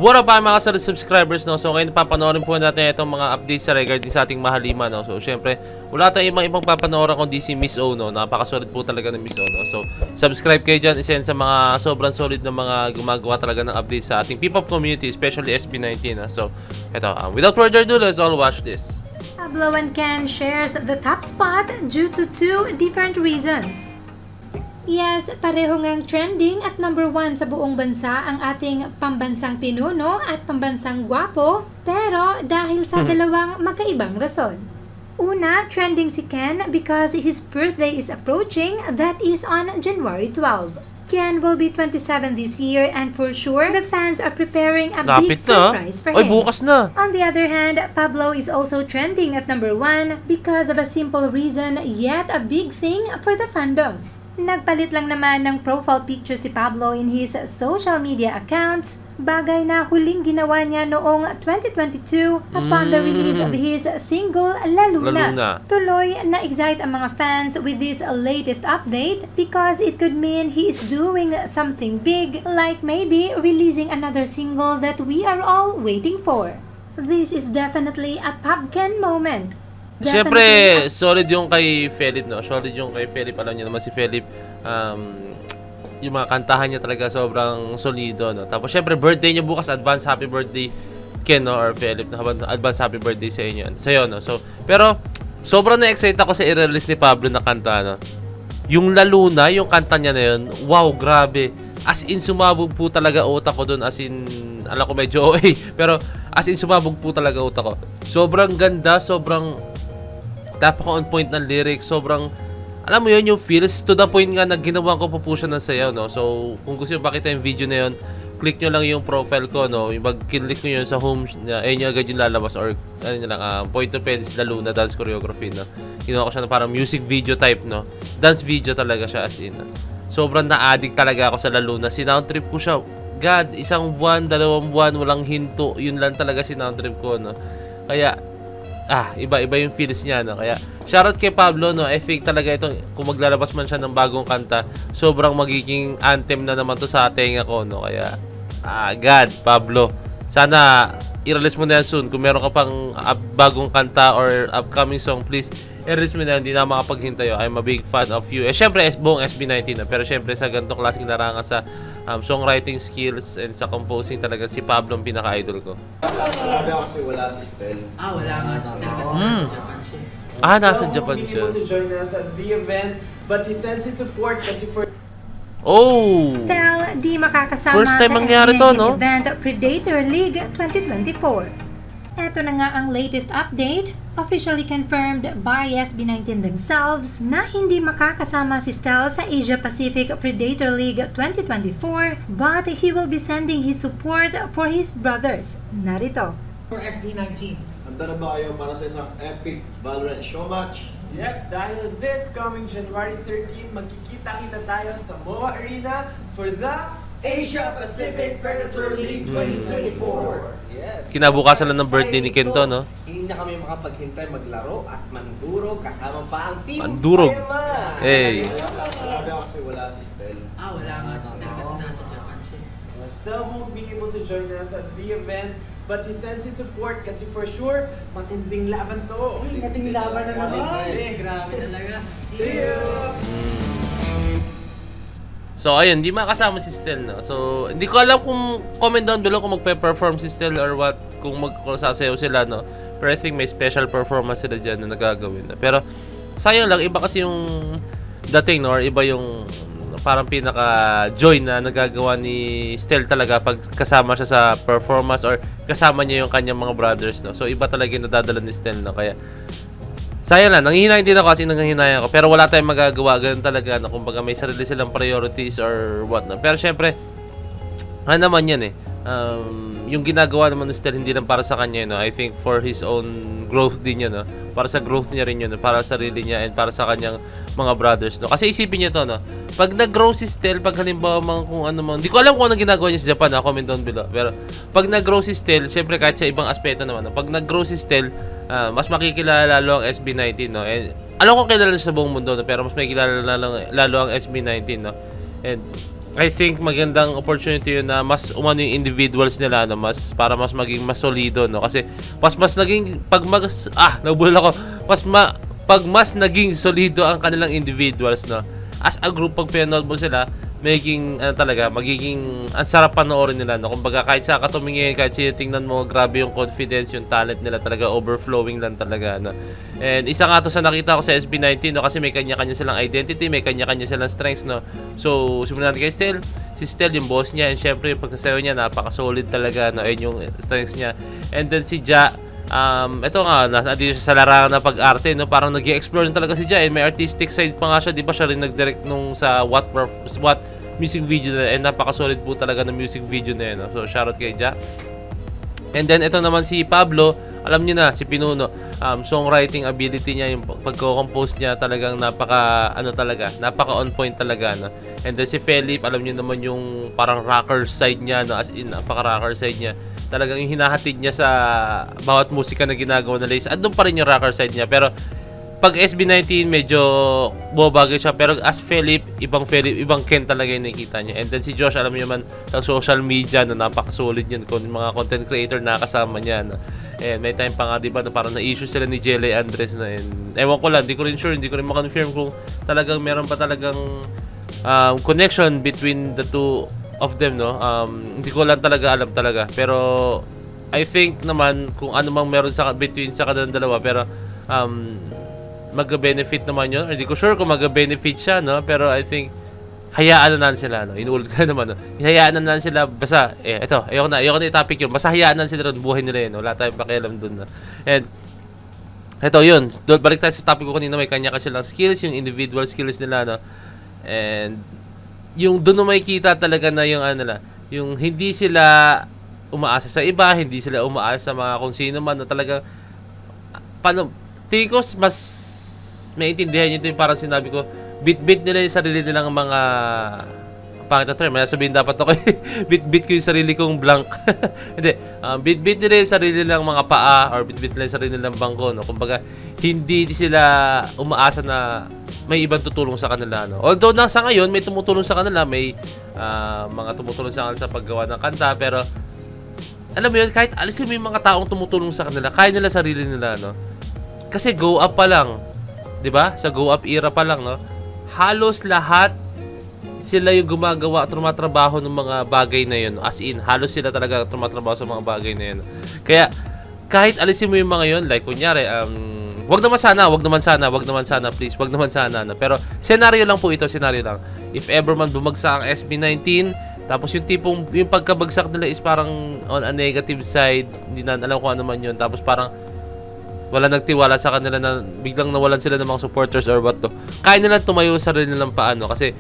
What up mga solid subscribers, no? So ngayon papanoorin po natin itong mga updates sa regarding sa ating Mahalima, no? So syempre, wala tayong ibang papanoorin kundi si Miss O, no? Napakasolid po talaga ng Miss O, no? So subscribe kayo dyan, isa sa mga sobrang solid na mga gumagawa talaga ng updates sa ating P-pop community, especially SB19, no? So eto, without further ado, let's all watch this. Pablo and Ken shares the top spot due to two different reasons. Yes, pareho ngang trending at number 1 sa buong bansa ang ating pambansang pinuno at pambansang gwapo, pero dahil sa dalawang magkaibang rason. Una, trending si Ken because his birthday is approaching, that is on January 12. Ken will be 27 this year and for sure the fans are preparing a big surprise for him. Oy, bukas na! On the other hand, Pablo is also trending at number 1 because of a simple reason yet a big thing for the fandom. Nagpalit lang naman ng profile picture si Pablo in his social media accounts, bagay na huling ginawa niya noong 2022 upon the release of his single La Luna. Tuloy na-excite ang mga fans with this latest update because it could mean he is doing something big, like maybe releasing another single that we are all waiting for. This is definitely a Pabken moment. Siyempre, solid yung kay Philip, no? Solid yung kay Philip. Alam niyo naman si Philip, yung mga kantahan niya talaga sobrang solido, no? Tapos, siyempre, birthday niya bukas. Advance happy birthday, Ken, no? Or Philip. Advance happy birthday sa inyo. Sa'yo, no? So, pero, sobrang na-excite ako sa i-release ni Pablo na kanta, no? Yung La Luna, yung kanta niya na yun, wow, grabe. As in, sumabog po talaga utak ko dun. As in, alam ko medyo OA. Pero, as in, sumabog po talaga utak ko. Sobrang ganda, sobrang napaka on point ng lyrics, sobrang, alam mo yun, yung feels, to the point nga na ginawa ko po siya ng sayaw, no? So, kung gusto nyo makita yung video na yun, click nyo lang yung profile ko, no? Yung mag-click nyo yun sa home, ayun nyo agad yung lalabas, or, ano nyo lang, point of pen, La Luna Dance Choreography, no? Ginawa ko siya na parang music video type, no? Dance video talaga siya, as in, no? Sobrang na-addict talaga ako sa La Luna. Sinound trip ko siya, God, isang buwan, 2 buwan, walang hinto, yun lang talaga sinound trip ko, no? Kaya, iba-iba yung feels niya, no? Kaya, shoutout kay Pablo, no? I think talaga itong, kung maglalabas man siya ng bagong kanta, sobrang magiging anthem na naman to sa tenga ko, no? Kaya, God, Pablo, sana i-release mo na yan soon. Kung meron ka pang bagong kanta or upcoming song, please, i-release mo na yan. Hindi na makapaghintay. I'm a big fan of you. Siyempre, buong SB19, no? Pero siyempre, sa ganitong klaseng larangan sa songwriting skills and sa composing talaga, si Pablo ang pinaka-idol ko. Talaga kasi wala si Stel. Wala nga si Stel kasi nasa Japan siya. Nasa Japan siya. He won't be able to join us at the event, but he sends his support kasi for Stel di makakasama first time sa mangyari to, no? event Predator League 2024. Ito na nga ang latest update, officially confirmed by SB19 themselves na hindi makakasama si Stel sa Asia Pacific Predator League 2024, but he will be sending his support for his brothers. Narito. For SB19. handa na ba kayo para sa isang epic Valorant show match? Yep, dahil this coming January 13, magkikita-kita tayo sa MOA Arena for the Asia Pacific Predator League 2024. Yes. Kinabukasan lang ng birthday ni Kento, no? Hindi na kami makapaghintay maglaro at manduro kasama pa ang team Mandurog. Payama. Hey. Talaga kasi wala si Stel. Wala nga si Stel kasi nasa Japan siya. Still won't be able to join us at the event, but he sends his support kasi for sure, matinding laban to. Matinding laban na naman. Grabe talaga. See you! So, ayun, hindi makasama si Stel, no? So, hindi ko alam kung comment down below kung magpe-perform si Stel or what, kung magsasayaw sila, no? Pero I think may special performance sila dyan na nagagawin, no? Pero, sayang lang, iba kasi yung dating, no? Or iba yung parang pinaka-joy na nagagawa ni Stel talaga pag kasama siya sa performance or kasama niya yung kanyang mga brothers, no? So, iba talaga yung nadadala ni Stel, no? Kaya, sayang lang, nanghihinayin din ako kasi nanghihinayan ako. Pero wala tayong magagawa, ganun talaga, no? Kumbaga may sarili silang priorities or what, no? Pero syempre, ano naman yan eh. Yung ginagawa naman ni Stel hindi lang para sa kanya, no? I think for his own growth din yun, no? Para sa growth niya rin yun, no? Para sa sarili niya and para sa kanyang mga brothers, no? Kasi isipin niyo to, no? Pag nag-grow si Stel, pag halimbawa mga kung ano man, hindi ko alam kung ano ginagawa niya sa Japan, ha? Comment down below. Pero pag nag-grow si Stel, syempre kahit sa ibang aspeto naman, no? Pag nag-grow si Stel, mas makikilala lalo ang SB19, no? And alam ko kilala siya sa buong mundo, no? Pero mas makikilala lalo ang SB19, no? And I think magandang opportunity yun na mas umano yung individuals nila, no, mas para mas maging mas solido, no, kasi mas naging nabulol ako, pag mas naging solido ang kanilang individuals, no, as a group, pag pinanood mo sila, magiging ang sarap panoorin nila, no. Kumbaga kahit sa katumingin, kahit siya tingnan mo, grabe yung confidence, yung talent nila talaga overflowing lang talaga, no. And isa nga to sa nakita ko sa SB19, no, kasi may kanya-kanya silang identity, may kanya-kanya silang strengths, no. So simulan natin kay Stell. Si Stell yung boss niya, and syempre yung pagkasayaw niya napaka-solid talaga, no. Ayun yung strengths niya. And then si Ja, ito nga, nandito siya sa larangan na pag-arte, no? Parang nag-i-explore din talaga si Ja, and may artistic side pa nga siya, di ba? Siya rin nag-direct nung sa what music video na, and napaka-solid po talaga ng music video na yun, no? So shoutout kay Ja. And then ito naman si Pablo, alam niyo na, si Pinuno, songwriting ability niya, yung pagko-compose niya talagang napaka on point talaga, no? And then si Philip, alam niyo naman yung parang rocker side niya, no? As in, napaka-rocker side niya. Talagang yung hinahatid niya sa bawat musika na ginagawa na Lace. Andun pa rin yung rocker side niya, pero pag SB19 medyo bumabagay siya, pero as Philip, ibang Ken talaga yung nakikita niya. And then si Josh, alam niyo man, sa social media, no, napaka-solid yun, kung mga content creator na kasama niya, no. And may time pa nga, diba, na parang na-issue sila ni Jelly Andres na, and ewan ko lang, hindi ko rin sure, hindi ko rin makonfirm kung talagang meron pa talagang connection between the two of them, no. Hindi ko lang talaga alam talaga, pero I think naman kung ano mang meron between sa kanilang dalawa, pero mag-benefit naman yun. Hindi ko sure kung mag-benefit siya, no, pero I think hayaan na sila, no. Inuulit ko naman, no. Hayaan na sila, basta ito, ayoko na i-topic yun, basta hayaan na sila ron, buhay nila yun, no. Wala tayong pakialam dun, no. And ito yun, balik tayo sa topic ko kanina, may kanya kasi lang skills, yung individual skills nila, no. And yung doon na makikita talaga na yung yung hindi sila umaasa sa iba, hindi sila umaasa sa mga kung sino man, na talagang tingin ko mas maintindihan nyo ito, yung parang sinabi ko, bit-bit nila yung sarili nilang mga pangit na term, may sabihin dapat ako bit-bit ko yung sarili kong blank. Hindi, bit-bit nila yung sarili nilang mga paa, or bit-bit nila yung sarili nilang bangko, no. Kumbaga hindi sila umaasa na may ibang tutulong sa kanila, no. Although sa ngayon may tumutulong sa kanila, may mga tumutulong sa kanila sa paggawa ng kanta, pero alam mo yun, kahit alisin mo yung mga taong tumutulong sa kanila, kaya nila sarili nila, no. Kasi go up pa lang, 'di ba? Sa go up era pa lang, no. Halos lahat sila yung gumagawa at tumatrabaho ng mga bagay na yun. As in, halos sila talaga tumatrabaho sa mga bagay na yun. Kaya kahit alisin mo yung mga yun, like kunyari, wag naman sana, please, wag naman sana, no? Pero senaryo lang po ito, senaryo lang. If ever man bumagsak ang SB19, tapos yung tipong, yung pagkabagsak nila is parang on a negative side, hindi na alam kung ano man yun, tapos parang wala nagtiwala sa kanila, na biglang nawalan sila ng mga supporters or what to. Kaya nila tumayo sa sarili nilang paa, no? Kasi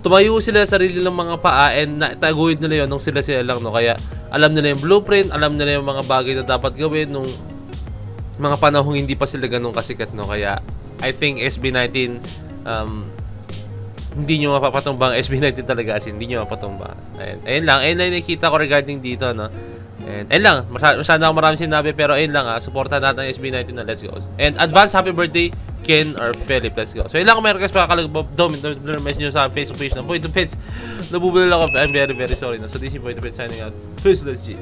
tumayo sila sa sarili ng mga paa, and taguhin nila yun nung sila lang, no? Kaya alam nila yung blueprint, alam nila yung mga bagay na dapat gawin nung mga panahong hindi pa sila ganun kasikat, no? Kaya I think SB19, hindi nyo mapapatumbang SB19 talaga, as in, hindi nyo mapatumbang. Ayun lang nakikita ko regarding dito, no? And ayun lang, masyado ako maraming sinabi, pero ayun lang, supportan natin ang SB19 na. Let's go. And advance happy birthday Ken or Philip. Let's go. So yun lang, kung may request pa message nyo sa Facebook page ng Point of Pits. Nabubulol ako, I'm very very sorry, no? So this is Point of Pits signing out. Peace, let's G.